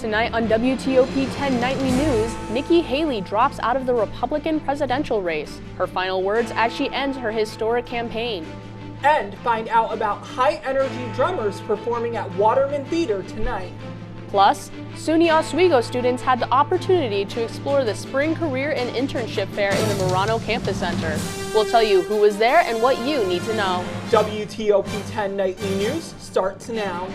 Tonight on WTOP-10 Nightly News, Nikki Haley drops out of the Republican presidential race. Her final words as she ends her historic campaign. And find out about high-energy drummers performing at Waterman Theater tonight. Plus, SUNY Oswego students had the opportunity to explore the Spring Career and Internship Fair in the Murano Campus Center. We'll tell you who was there and what you need to know. WTOP-10 Nightly News starts now.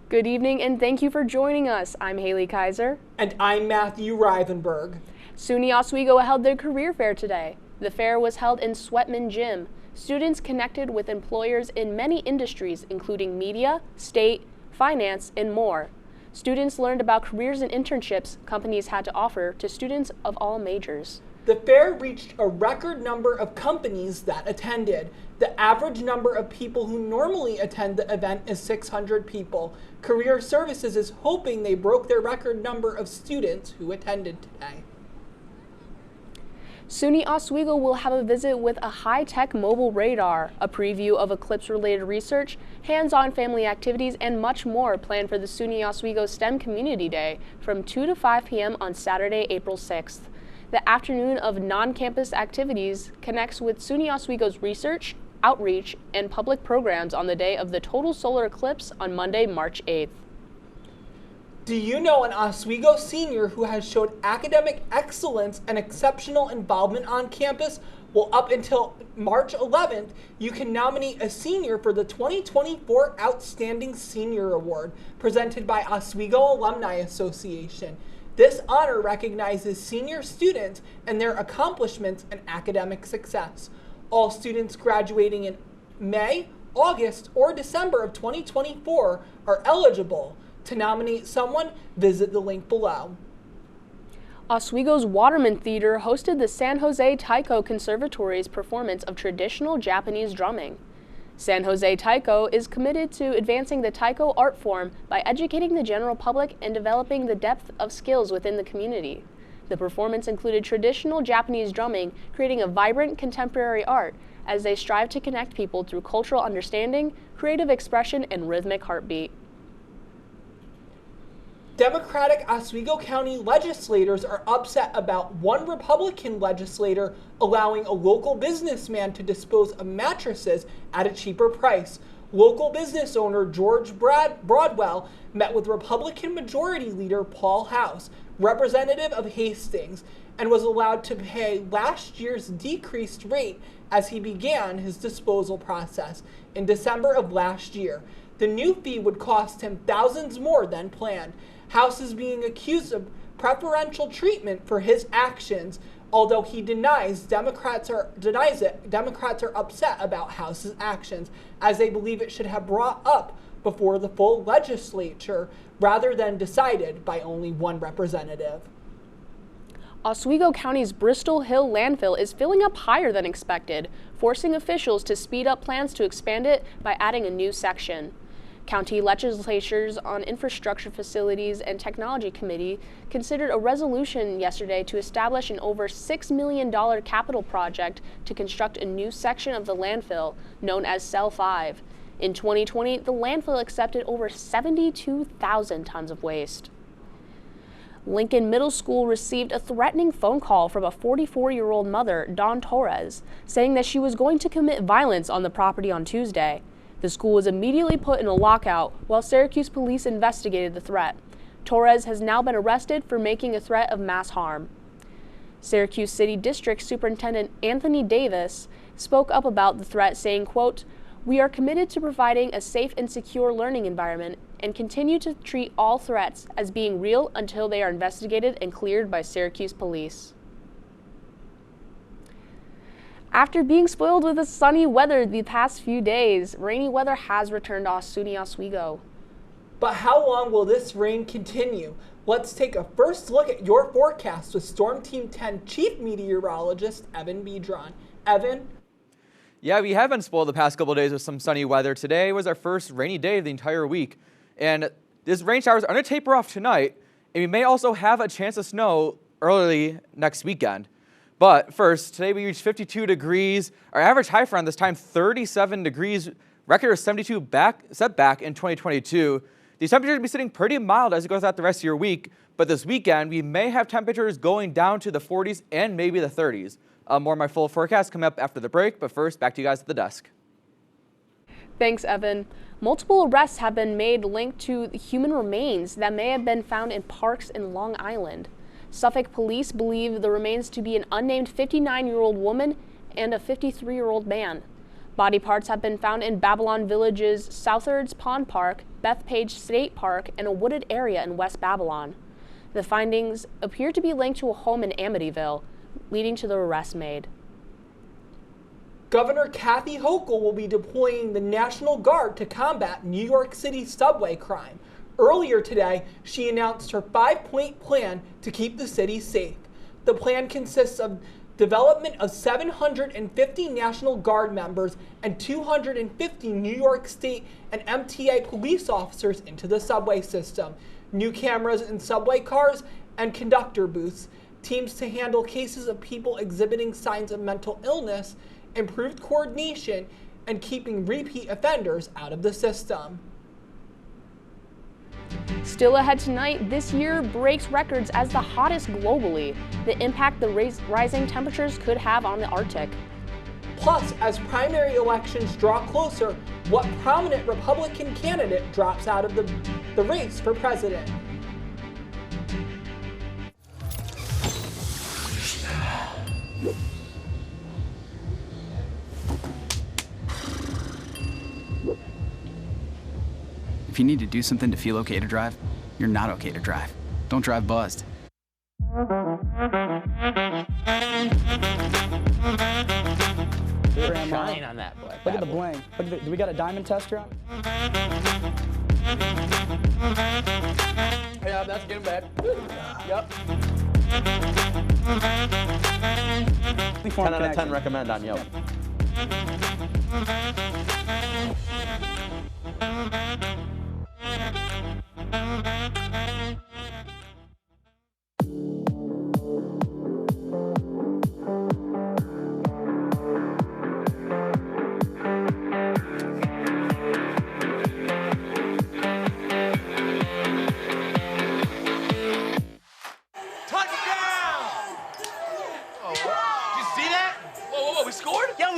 Good evening and thank you for joining us. I'm Haley Kaiser. And I'm Matthew Rivenberg. SUNY Oswego held their career fair today. The fair was held in Sweatman Gym. Students connected with employers in many industries, including media, state, finance, and more. Students learned about careers and internships companies had to offer to students of all majors. The fair reached a record number of companies that attended. The average number of people who normally attend the event is 600 people. Career Services is hoping they broke their record number of students who attended today. SUNY Oswego will have a visit with a high-tech mobile radar, a preview of eclipse-related research, hands-on family activities, and much more planned for the SUNY Oswego STEM Community Day from 2 to 5 p.m. on Saturday, April 6th. The afternoon of non-campus activities connects with SUNY Oswego's research, outreach, and public programs on the day of the total solar eclipse on Monday, March 8th. Do you know an Oswego senior who has showed academic excellence and exceptional involvement on campus? Well, up until March 11th, you can nominate a senior for the 2024 Outstanding Senior Award, presented by Oswego Alumni Association. This honor recognizes senior students and their accomplishments and academic success. All students graduating in May, August, or December of 2024 are eligible. To nominate someone, visit the link below. Oswego's Waterman Theater hosted the San Jose Taiko Conservatory's performance of traditional Japanese drumming. San Jose Taiko is committed to advancing the taiko art form by educating the general public and developing the depth of skills within the community. The performance included traditional Japanese drumming, creating a vibrant contemporary art as they strive to connect people through cultural understanding, creative expression, and rhythmic heartbeat. Democratic Oswego County legislators are upset about one Republican legislator allowing a local businessman to dispose of mattresses at a cheaper price. Local business owner George Broadwell met with Republican Majority Leader Paul House, representative of Hastings, and was allowed to pay last year's decreased rate as he began his disposal process in December of last year. The new fee would cost him thousands more than planned. House is being accused of preferential treatment for his actions, although he denies it. Democrats are upset about House's actions, as they believe it should have brought up before the full legislature rather than decided by only one representative. Oswego County's Bristol Hill landfill is filling up higher than expected, forcing officials to speed up plans to expand it by adding a new section. County legislatures on Infrastructure Facilities and Technology Committee considered a resolution yesterday to establish an over $6 million capital project to construct a new section of the landfill known as Cell 5. In 2020, the landfill accepted over 72,000 tons of waste. Lincoln Middle School received a threatening phone call from a 44-year-old mother, Dawn Torres, saying that she was going to commit violence on the property on Tuesday. The school was immediately put in a lockout while Syracuse police investigated the threat. Torres has now been arrested for making a threat of mass harm. Syracuse City District Superintendent Anthony Davis spoke up about the threat, saying, quote, "We are committed to providing a safe and secure learning environment and continue to treat all threats as being real until they are investigated and cleared by Syracuse police." After being spoiled with the sunny weather the past few days, rainy weather has returned to SUNY Oswego. But how long will this rain continue? Let's take a first look at your forecast with Storm Team 10 Chief Meteorologist Evan Bedron. Evan? Yeah, we have been spoiled the past couple of days with some sunny weather. Today was our first rainy day of the entire week. And these rain showers are going to taper off tonight, and we may also have a chance of snow early next weekend. But first, today we reached 52 degrees. Our average high for around this time, 37 degrees. Record of 72 set back in 2022. These temperatures will be sitting pretty mild as it goes out the rest of your week. But this weekend, we may have temperatures going down to the 40s and maybe the 30s. More of my full forecast coming up after the break. But first, back to you guys at the desk. Thanks, Evan. Multiple arrests have been made linked to human remains that may have been found in parks in Long Island. Suffolk police believe the remains to be an unnamed 59-year-old woman and a 53-year-old man. Body parts have been found in Babylon Village's Southards Pond Park, Bethpage State Park, and a wooded area in West Babylon. The findings appear to be linked to a home in Amityville, leading to the arrest made. Governor Kathy Hochul will be deploying the National Guard to combat New York City subway crime. Earlier today, she announced her 5-point plan to keep the city safe. The plan consists of development of 750 National Guard members and 250 New York State and MTA police officers into the subway system, new cameras in subway cars and conductor booths, teams to handle cases of people exhibiting signs of mental illness, improved coordination, and keeping repeat offenders out of the system. Still ahead tonight, this year breaks records as the hottest globally, the impact the rising temperatures could have on the Arctic. Plus, as primary elections draw closer, what prominent Republican candidate drops out of the race for president? If you need to do something to feel okay to drive, you're not okay to drive. Don't drive buzzed. Shine on that black. Look at the bling. Do we got a diamond tester on? Yeah, that's getting bad. Yep. 10 out of 10 recommend on Yelp.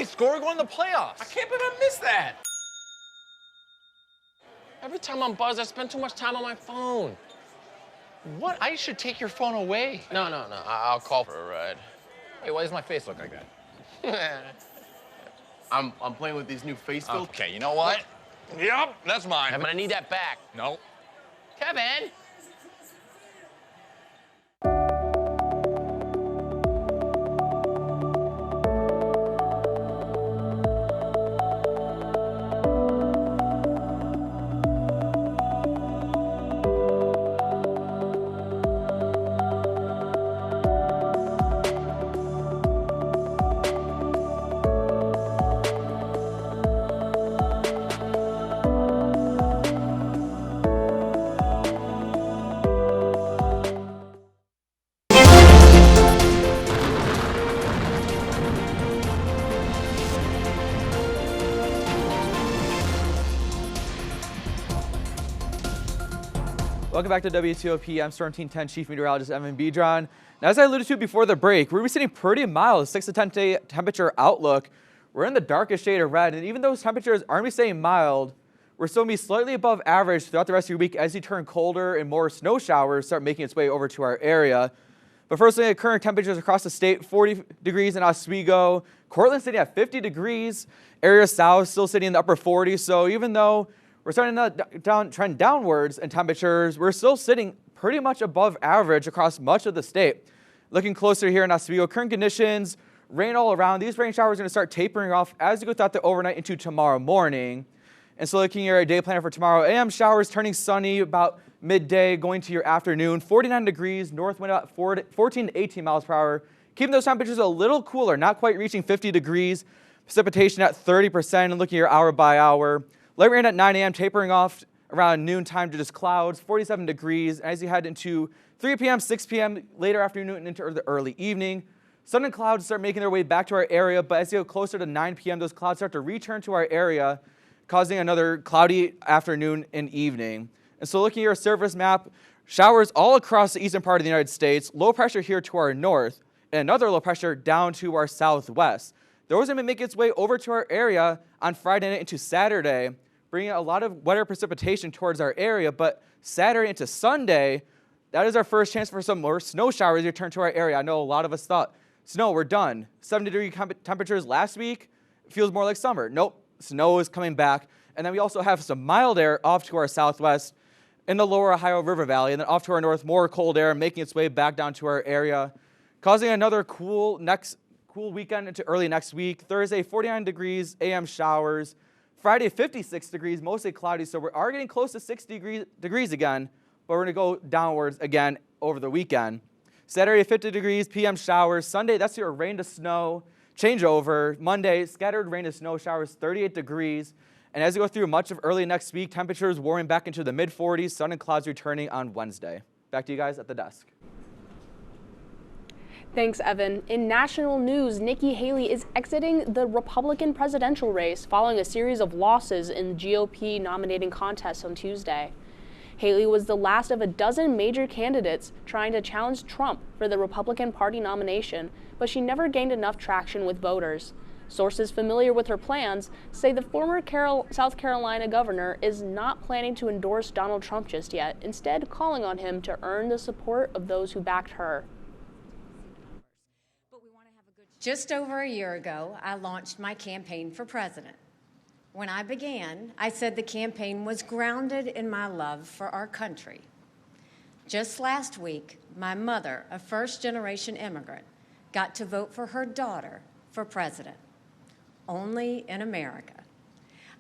Scoring going to the playoffs. I can't believe I missed that. Every time I'm buzzed, I spend too much time on my phone. What? I should take your phone away. No. I'll call for a ride. Wait, why does my face look like that? I'm playing with these new face filters. Okay, you know what? Yep, that's mine. Kevin, I need that back. No. Kevin! Welcome back to WTOP. I'm Storm Team 10 Chief Meteorologist Evan Bedron. Now, as I alluded to before the break, we're sitting pretty mild, 6 to 10 day temperature outlook. We're in the darkest shade of red, and even though temperatures aren't staying mild, we're still going to be slightly above average throughout the rest of your week as you turn colder and more snow showers start making its way over to our area. But first, looking at current temperatures across the state, 40 degrees in Oswego. Cortland sitting at 50 degrees. Area South still sitting in the upper 40s. So even though we're starting to trend downwards in temperatures, we're still sitting pretty much above average across much of the state. Looking closer here in Oswego, current conditions, rain all around. These rain showers are going to start tapering off as you go throughout the overnight into tomorrow morning. And so looking at your day planner for tomorrow, AM showers turning sunny about midday, going to your afternoon. 49 degrees, north wind about 14 to 18 miles per hour. Keeping those temperatures a little cooler, not quite reaching 50 degrees. Precipitation at 30%, and looking at your hour by hour. Light rain at 9 a.m. tapering off around noontime to just clouds, 47 degrees. As you head into 3 p.m., 6 p.m., later afternoon and into the early evening, sun and clouds start making their way back to our area, but as you go closer to 9 p.m., those clouds start to return to our area, causing another cloudy afternoon and evening. And so looking at your surface map, showers all across the eastern part of the United States, low pressure here to our north, and another low pressure down to our southwest. Those are going to make its way over to our area on Friday night into Saturday, bringing a lot of wetter precipitation towards our area, but Saturday into Sunday, that is our first chance for some more snow showers to return to our area. I know a lot of us thought, snow, we're done. 70-degree temperatures last week, feels more like summer. Nope, snow is coming back. And then we also have some mild air off to our southwest in the lower Ohio River Valley, and then off to our north, more cold air making its way back down to our area, causing another cool weekend into early next week. Thursday, 49 degrees, AM showers. Friday, 56 degrees, mostly cloudy, so we are getting close to 60 degrees again, but we're going to go downwards again over the weekend. Saturday, 50 degrees, PM showers. Sunday, that's your rain to snow changeover. Monday, scattered rain to snow showers, 38 degrees. And as we go through much of early next week, temperatures warming back into the mid-40s, sun and clouds returning on Wednesday. Back to you guys at the desk. Thanks, Evan. In national news, Nikki Haley is exiting the Republican presidential race following a series of losses in the GOP nominating contest on Tuesday. Haley was the last of a dozen major candidates trying to challenge Trump for the Republican Party nomination, but she never gained enough traction with voters. Sources familiar with her plans say the former South Carolina governor is not planning to endorse Donald Trump just yet, instead calling on him to earn the support of those who backed her. Just over a year ago, I launched my campaign for president. When I began, I said the campaign was grounded in my love for our country. Just last week, my mother, a first-generation immigrant, got to vote for her daughter for president. Only in America.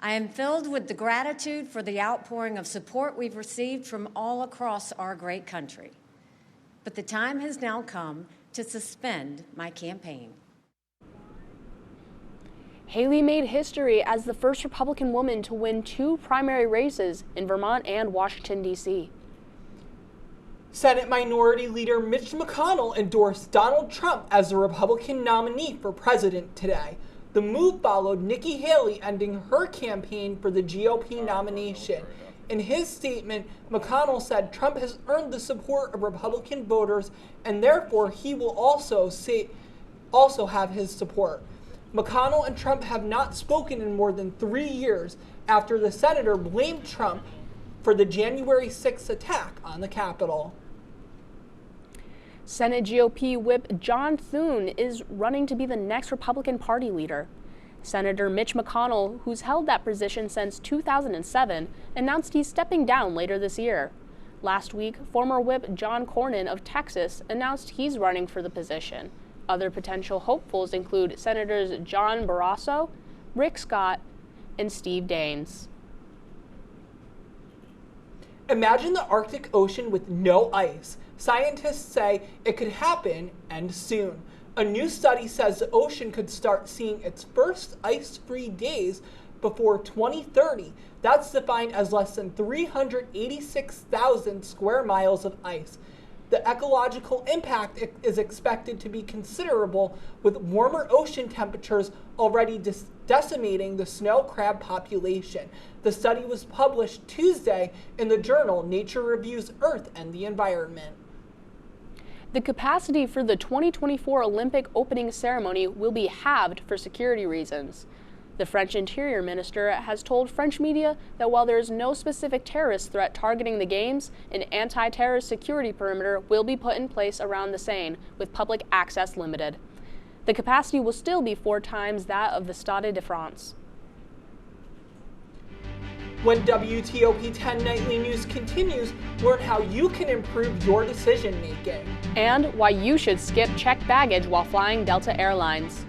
I am filled with the gratitude for the outpouring of support we've received from all across our great country. But the time has now come to suspend my campaign. Haley made history as the first Republican woman to win 2 primary races in Vermont and Washington, D.C. Senate Minority Leader Mitch McConnell endorsed Donald Trump as the Republican nominee for president today. The move followed Nikki Haley ending her campaign for the GOP nomination. In his statement, McConnell said Trump has earned the support of Republican voters and therefore he will also have his support. McConnell and Trump have not spoken in more than 3 years after the senator blamed Trump for the January 6th attack on the Capitol. Senate GOP Whip John Thune is running to be the next Republican Party leader. Senator Mitch McConnell, who's held that position since 2007, announced he's stepping down later this year. Last week, former Whip John Cornyn of Texas announced he's running for the position. Other potential hopefuls include Senators John Barrasso, Rick Scott, and Steve Daines. Imagine the Arctic Ocean with no ice. Scientists say it could happen, and soon. A new study says the ocean could start seeing its first ice-free days before 2030. That's defined as less than 386,000 square miles of ice. The ecological impact is expected to be considerable, with warmer ocean temperatures already decimating the snow crab population. The study was published Tuesday in the journal Nature Reviews Earth and the Environment. The capacity for the 2024 Olympic opening ceremony will be halved for security reasons. The French Interior Minister has told French media that while there is no specific terrorist threat targeting the Games, an anti-terrorist security perimeter will be put in place around the Seine, with public access limited. The capacity will still be 4 times that of the Stade de France. When WTOP-10 Nightly News continues, learn how you can improve your decision making. And why you should skip checked baggage while flying Delta Airlines.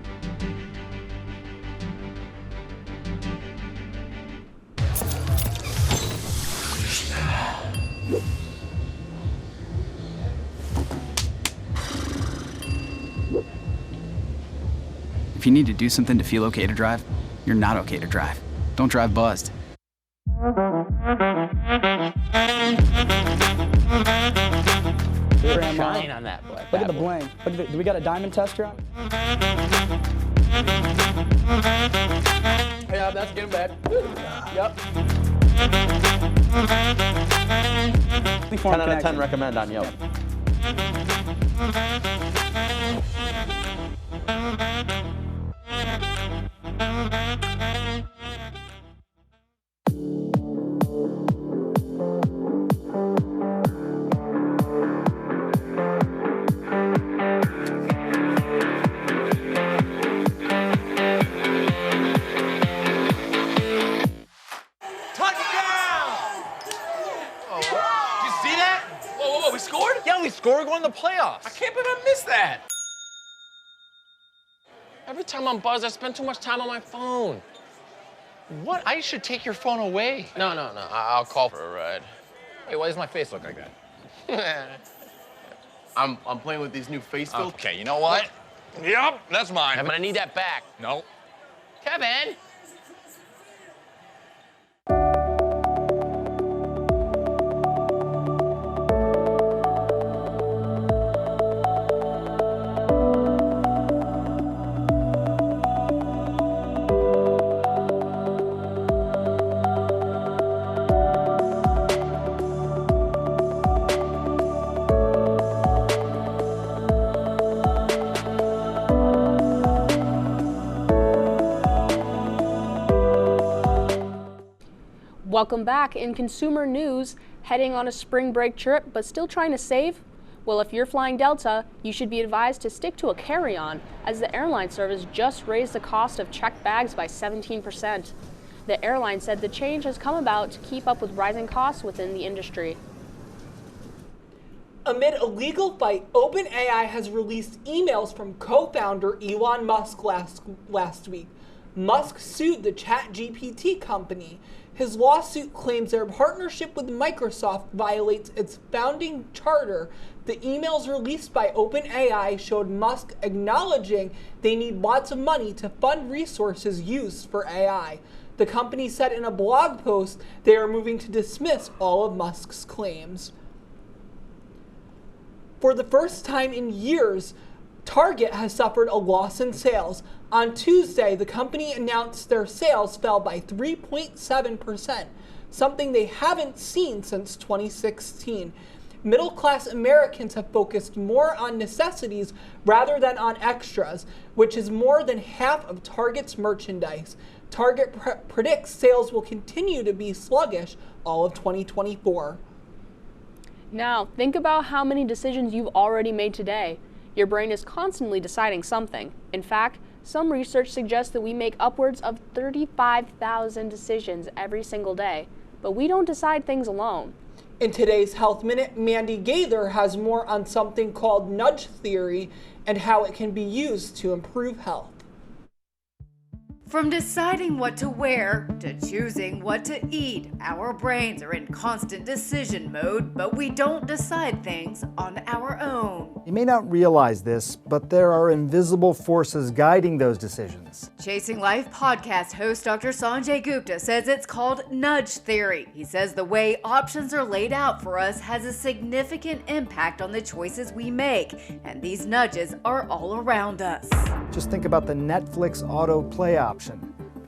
If you need to do something to feel okay to drive, you're not okay to drive. Don't drive buzzed. that. Look at the bling. Look at do we got a diamond tester on? Yeah, that's getting bad. Yep. 10 out of 10 recommend on Yelp. We scored? Yeah, we scored. We're going to the playoffs. I can't believe I missed that. Every time I'm buzzed, I spend too much time on my phone. What? I should take your phone away. No. I'll call for a ride. Hey, why does my face look like that? I'm playing with these new face filters. Okay, you know what? Yep, that's mine. I'm gonna need that back. No. Kevin! Welcome back. In consumer news, heading on a spring break trip but still trying to save? Well, if you're flying Delta, you should be advised to stick to a carry-on, as the airline service just raised the cost of checked bags by 17%. The airline said the change has come about to keep up with rising costs within the industry. Amid a legal fight, OpenAI has released emails from co-founder Elon Musk last week. Musk sued the ChatGPT company. His lawsuit claims their partnership with Microsoft violates its founding charter. The emails released by OpenAI showed Musk acknowledging they need lots of money to fund resources used for AI. The company said in a blog post they are moving to dismiss all of Musk's claims. For the first time in years, Target has suffered a loss in sales. On Tuesday, the company announced their sales fell by 3.7%, something they haven't seen since 2016. Middle-class Americans have focused more on necessities rather than on extras, which is more than half of Target's merchandise. Target predicts sales will continue to be sluggish all of 2024. Now, think about how many decisions you've already made today. Your brain is constantly deciding something. In fact, some research suggests that we make upwards of 35,000 decisions every single day, but we don't decide things alone. In today's Health Minute, Mandy Gaither has more on something called nudge theory and how it can be used to improve health. From deciding what to wear to choosing what to eat, our brains are in constant decision mode, but we don't decide things on our own. You may not realize this, but there are invisible forces guiding those decisions. Chasing Life podcast host Dr. Sanjay Gupta says it's called nudge theory. He says the way options are laid out for us has a significant impact on the choices we make, and these nudges are all around us. Just think about the Netflix autoplay option.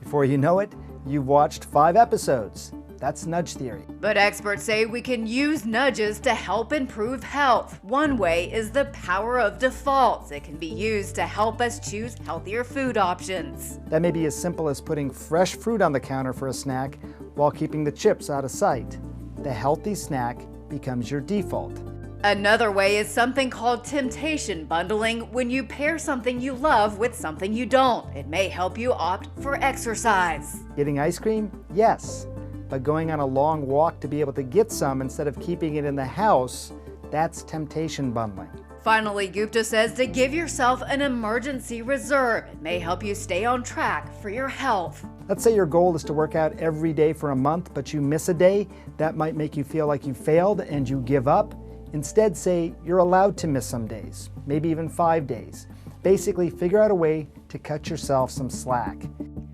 Before you know it, you've watched 5 episodes. That's nudge theory. But experts say we can use nudges to help improve health. One way is the power of defaults. It can be used to help us choose healthier food options. That may be as simple as putting fresh fruit on the counter for a snack while keeping the chips out of sight. The healthy snack becomes your default. Another way is something called temptation bundling, when you pair something you love with something you don't. It may help you opt for exercise. Getting ice cream? Yes. But going on a long walk to be able to get some instead of keeping it in the house, that's temptation bundling. Finally, Gupta says to give yourself an emergency reserve. It may help you stay on track for your health. Let's say your goal is to work out every day for a month, but you miss a day. That might make you feel like you failed and you give up. Instead, say you're allowed to miss some days, maybe even 5 days. Basically, figure out a way to cut yourself some slack.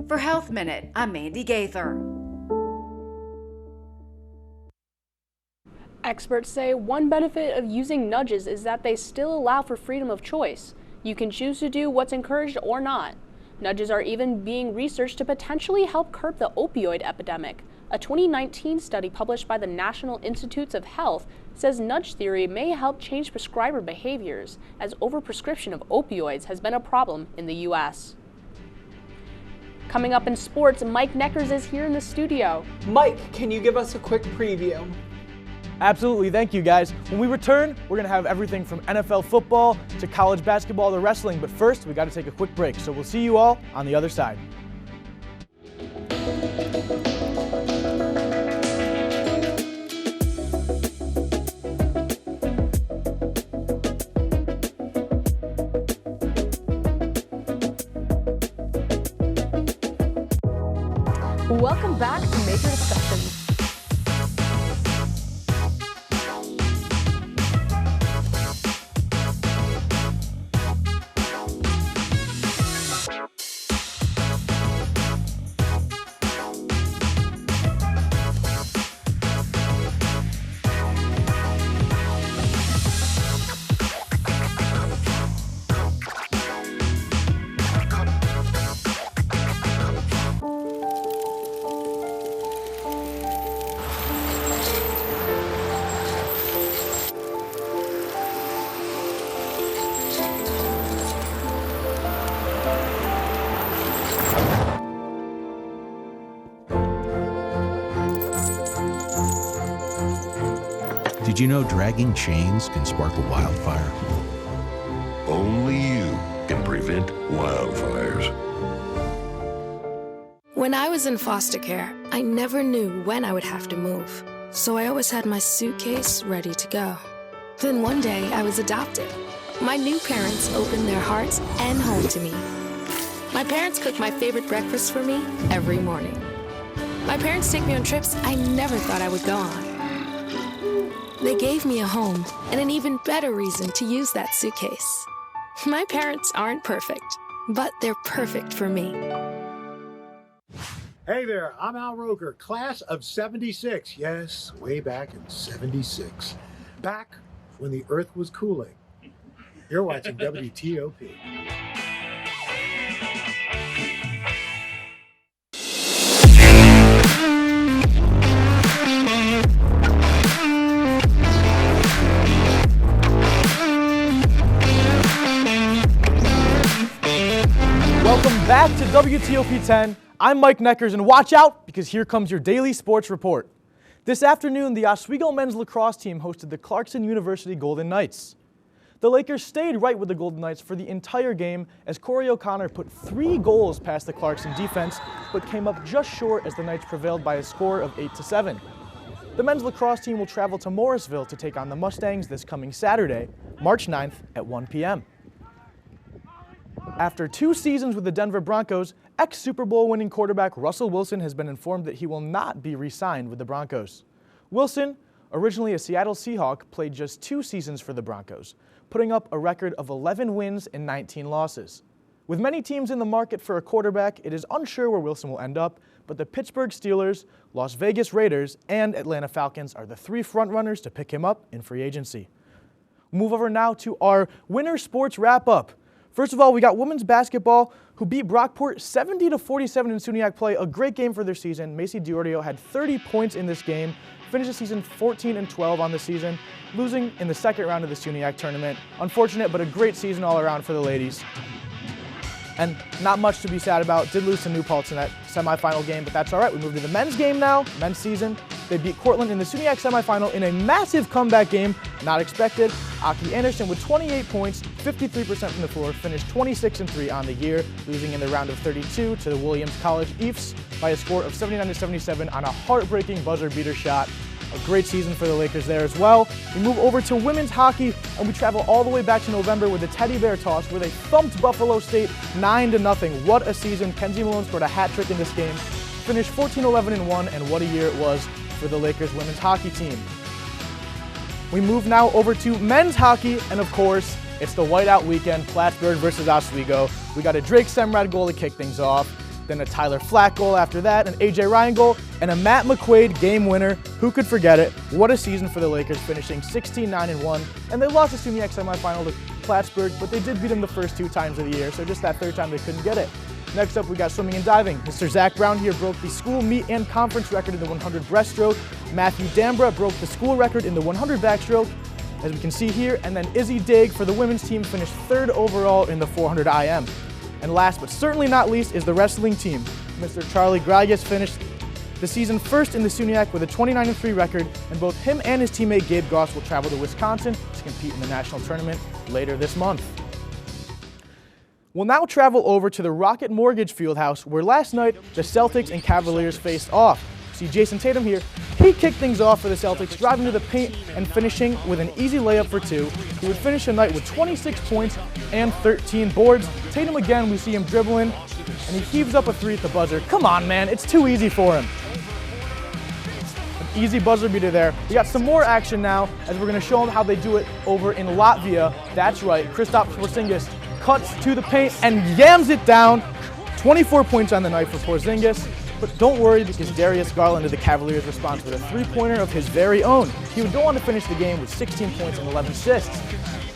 For Health Minute, I'm Mandy Gaither. Experts say one benefit of using nudges is that they still allow for freedom of choice. You can choose to do what's encouraged or not. Nudges are even being researched to potentially help curb the opioid epidemic. A 2019 study published by the National Institutes of Health says nudge theory may help change prescriber behaviors, as overprescription of opioids has been a problem in the U.S. Coming up in sports, Mike Neckers is here in the studio. Mike, can you give us a quick preview? Absolutely, thank you guys. When we return, we're going to have everything from NFL football to college basketball to wrestling, but first we got to take a quick break, so we'll see you all on the other side. Welcome back to Major Discussions. Did you know dragging chains can spark a wildfire? Only you can prevent wildfires. When I was in foster care, I never knew when I would have to move, so I always had my suitcase ready to go. Then one day, I was adopted. My new parents opened their hearts and home to me. My parents cook my favorite breakfast for me every morning. My parents take me on trips I never thought I would go on. They gave me a home and an even better reason to use that suitcase. My parents aren't perfect, but they're perfect for me. Hey there, I'm Al Roker, class of 76. Yes, way back in 76. Back when the earth was cooling. You're watching WTOP. Welcome back to WTOP-10. I'm Mike Neckers, and watch out, because here comes your daily sports report. This afternoon, the Oswego men's lacrosse team hosted the Clarkson University Golden Knights. The Lakers stayed right with the Golden Knights for the entire game as Corey O'Connor put 3 goals past the Clarkson defense, but came up just short as the Knights prevailed by a score of 8-7. The men's lacrosse team will travel to Morrisville to take on the Mustangs this coming Saturday, March 9th at 1 p.m. After 2 seasons with the Denver Broncos, ex-Super Bowl winning quarterback Russell Wilson has been informed that he will not be re-signed with the Broncos. Wilson, originally a Seattle Seahawk, played just 2 seasons for the Broncos, putting up a record of 11 wins and 19 losses. With many teams in the market for a quarterback, it is unsure where Wilson will end up, but the Pittsburgh Steelers, Las Vegas Raiders, and Atlanta Falcons are the 3 frontrunners to pick him up in free agency. Move over now to our winter sports wrap-up. First of all, we got women's basketball, who beat Brockport 70-47 in SUNYAC play, a great game for their season. Macy Diorio had 30 points in this game, finished the season 14-12 on the season, losing in the second round of the SUNYAC tournament. Unfortunate, but a great season all around for the ladies. And not much to be sad about. Did lose to New Paltz in that semifinal game, but that's all right. We move to the men's game now, men's season. They beat Cortland in the SUNYAC semifinal in a massive comeback game, not expected. Aki Anderson with 28 points, 53% from the floor, finished 26-3 on the year, losing in the round of 32 to the Williams College Eafs by a score of 79-77 on a heartbreaking buzzer beater shot. A great season for the Lakers there as well. We move over to women's hockey, and we travel all the way back to November with the Teddy Bear Toss, where they thumped Buffalo State 9-0. What a season. Kenzie Malone scored a hat trick in this game, finished 14-11-1, and what a year it was for the Lakers women's hockey team. We move now over to men's hockey, and of course, it's the whiteout weekend, Plattsburgh versus Oswego. We got a Drake Semrad goal to kick things off. then a Tyler Flack goal after that, an A.J. Ryan goal, and a Matt McQuaid game winner. Who could forget it? What a season for the Lakers, finishing 16-9-1, and they lost the SUNYAC semifinal to Plattsburgh, but they did beat them the first 2 times of the year, so just that third time they couldn't get it. Next up, we got swimming and diving. Mr. Zach Brown here broke the school meet and conference record in the 100 breaststroke. Matthew Dambra broke the school record in the 100 backstroke, as we can see here, and then Izzy Digg for the women's team finished 3rd overall in the 400 IM. And last but certainly not least is the wrestling team. Mr. Charlie Gragas finished the season first in the SUNYAC with a 29-3 record, and both him and his teammate Gabe Goss will travel to Wisconsin to compete in the national tournament later this month. We'll now travel over to the Rocket Mortgage Fieldhouse, where last night the Celtics and Cavaliers faced off. See Jason Tatum here. He kicked things off for the Celtics, driving to the paint and finishing with an easy layup for 2. He would finish the night with 26 points and 13 boards. Tatum again, we see him dribbling, and he heaves up a 3 at the buzzer. Come on, man, it's too easy for him. An easy buzzer beater there. We got some more action now, as we're going to show him how they do it over in Latvia. That's right, Kristaps Porzingis cuts to the paint and yams it down. 24 points on the night for Porzingis. But don't worry, because Darius Garland of the Cavaliers responds with a 3-pointer of his very own. He would go on to finish the game with 16 points and 11 assists.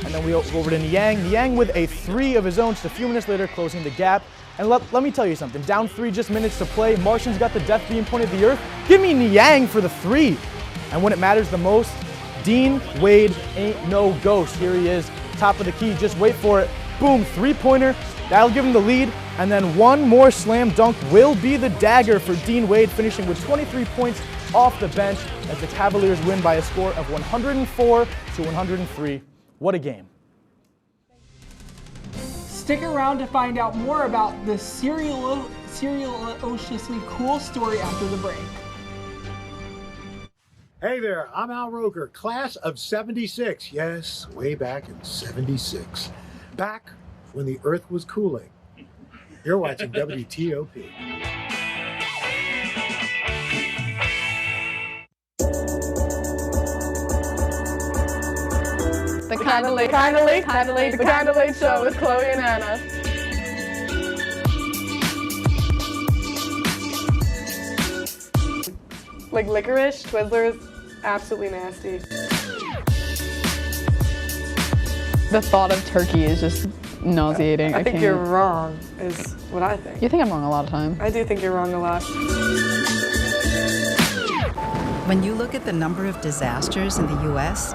And then we go over to Niang. Niang with a 3 of his own, just a few minutes later, closing the gap. And let me tell you something, down 3 just minutes to play, Martian's got the death beam pointed at the earth. Give me Niang for the 3. And when it matters the most, Dean Wade ain't no ghost. Here he is, top of the key, just wait for it. Boom, 3-pointer, that'll give him the lead. And then one more slam dunk will be the dagger for Dean Wade, finishing with 23 points off the bench as the Cavaliers win by a score of 104-103. What a game. Stick around to find out more about this seriously cool story after the break. Hey there, I'm Al Roker, class of 76. Yes, way back in 76. Back when the earth was cooling. You're watching WTOP. The Kinda Late Show with Chloe and Anna. Like licorice, Twizzlers, absolutely nasty. The thought of turkey is just nauseating. I think you're wrong, is what I think. You think I'm wrong a lot of time. I do think you're wrong a lot. When you look at the number of disasters in the U.S.,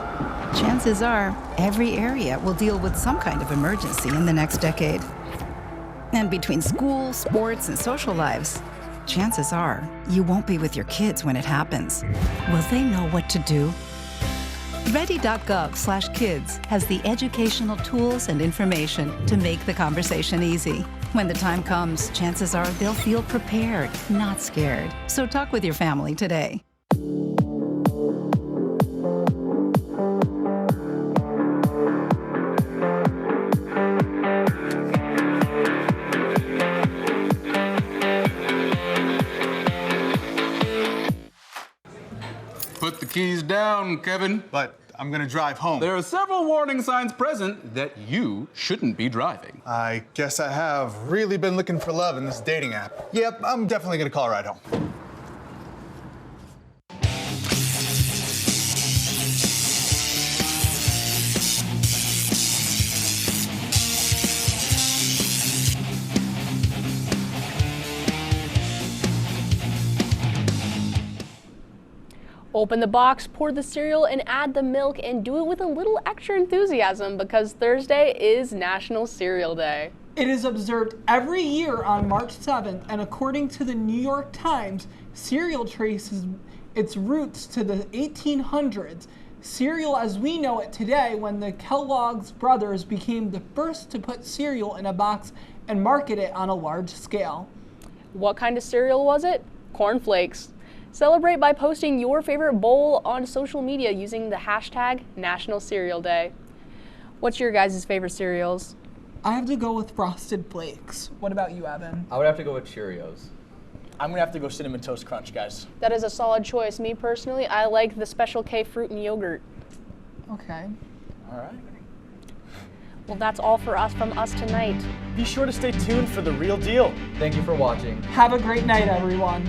chances are every area will deal with some kind of emergency in the next decade. And between school, sports, and social lives, chances are you won't be with your kids when it happens. Will they know what to do? Ready.gov/kids has the educational tools and information to make the conversation easy. When the time comes, chances are they'll feel prepared, not scared. So talk with your family today. Put the keys down, Kevin. But I'm gonna drive home. There are several warning signs present that you shouldn't be driving. I guess I have really been looking for love in this dating app. Yep, I'm definitely gonna call a ride home. Open the box, pour the cereal, and add the milk, and do it with a little extra enthusiasm because Thursday is National Cereal Day. It is observed every year on March 7th, and according to the New York Times, cereal traces its roots to the 1800s. Cereal as we know it today, when the Kellogg's brothers became the first to put cereal in a box and market it on a large scale. What kind of cereal was it? Corn Flakes. Celebrate by posting your favorite bowl on social media using the hashtag National Cereal Day. What's your guys' favorite cereals? I have to go with Frosted Flakes. What about you, Evan? I would have to go with Cheerios. I'm gonna have to go Cinnamon Toast Crunch, guys. That is a solid choice. Me personally, I like the Special K fruit and yogurt. Okay. All right. Well, that's all from us tonight. Be sure to stay tuned for The Real Deal. Thank you for watching. Have a great night, everyone.